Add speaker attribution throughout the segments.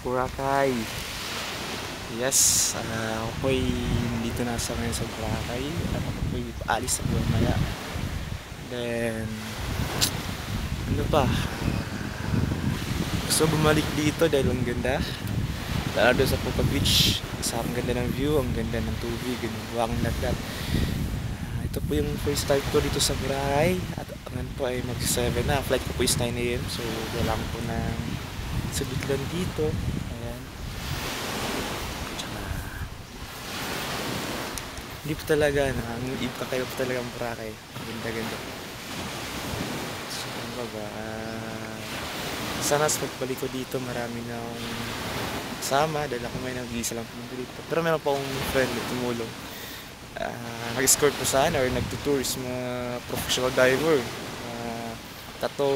Speaker 1: Boracay. Yes, ako po'y dito na sa ngayon sa Boracay at ako po'y aalis sa mamaya. Then, ano pa? Gusto bumalik dito dahil ang ganda. Lalo doon sa Puka Beach. Ang ganda ng view, ang ganda ng tubig, ang lagat. Ito po yung first time ko dito sa Boracay. At ngayon po ay mag-7 na. Flight ko po is 9 AM. So, wala ko po ng sabitlan dito. Ayan. Tsaka, hindi po talaga, kakaiba po talaga ang Boracay. Ganda-ganda. So, ano ba? Sana sa pagbalik ko dito, marami na akong kasama dahil ako may nag-iisa lang po dito. Pero meron pa akong friend na tumulong. Nag-escort po sana or nagtutours mga professional diver, tattoo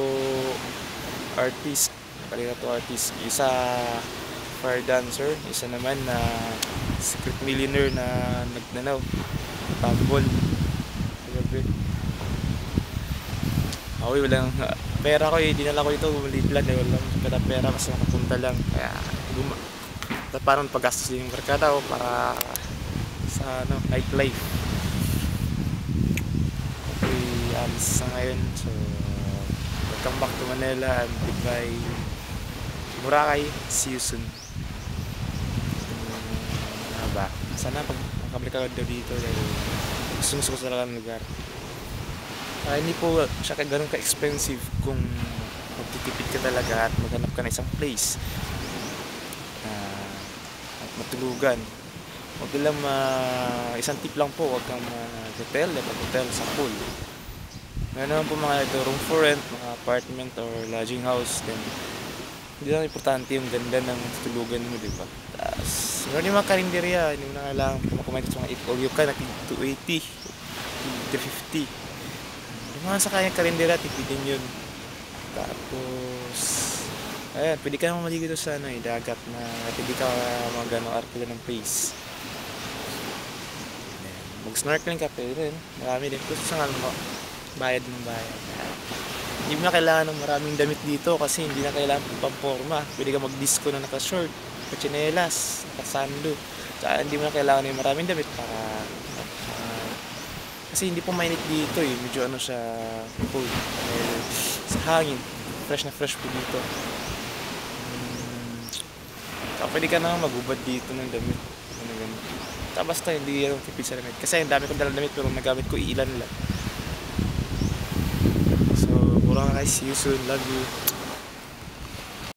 Speaker 1: artist, tattoo artist, isa fire dancer, isa naman na secret millionaire na nagnanaw tambol gabi. Ako walang pera ko dinala ko ito bumiliplan walang pera mas nakapunta lang kaya parang paggastos yung barkada ko para sa nightlife. Okay, alis sa ngayon. So, welcome back to Manila and goodbye Boracay. See you soon. Ba? Sana pag makabalik ako dito dahil gusto ko talaga ng lugar. Hindi po siya ganun ka-expensive kung magtitipid ka talaga at maghanap ka na isang place at matulugan. Huwag lang isang tip lang po, huwag kang hotel sa pool. Ngayon naman po mga ito, room for rent, mga apartment or lodging house, then hindi lang importante yung ganda ng tulugan mo, di ba? Tapos, meron yung mga karinderya, hindi mo na kailangan kumain sa mga all-you can, 280, 350. Yung mga sa kanyang karinderya, tipidin yun. Tapos, ayan, pwede ka naman maligo sa dagat na pwede ka arkila ng place. Mag-snorkeling ka pwede rin. Marami din. Gusto sa bayad ng bayad. Hindi mo na kailangan ng maraming damit dito kasi hindi na kailangan pamporma. Pwede ka mag-disco na naka-short, naka-chinelas, naka-sando. Tsaka hindi mo na kailangan ng maraming damit para kasi hindi po mainit dito eh. Medyo siya cold. Sa hangin. Fresh na fresh po dito. Tsaka pwede ka na magubad dito ng damit. Basta hindi yung tipid sa damit. Kasi ang dami kong dalang damit pero nagamit ko ilan lang. So, Boracay, see you soon. Love you.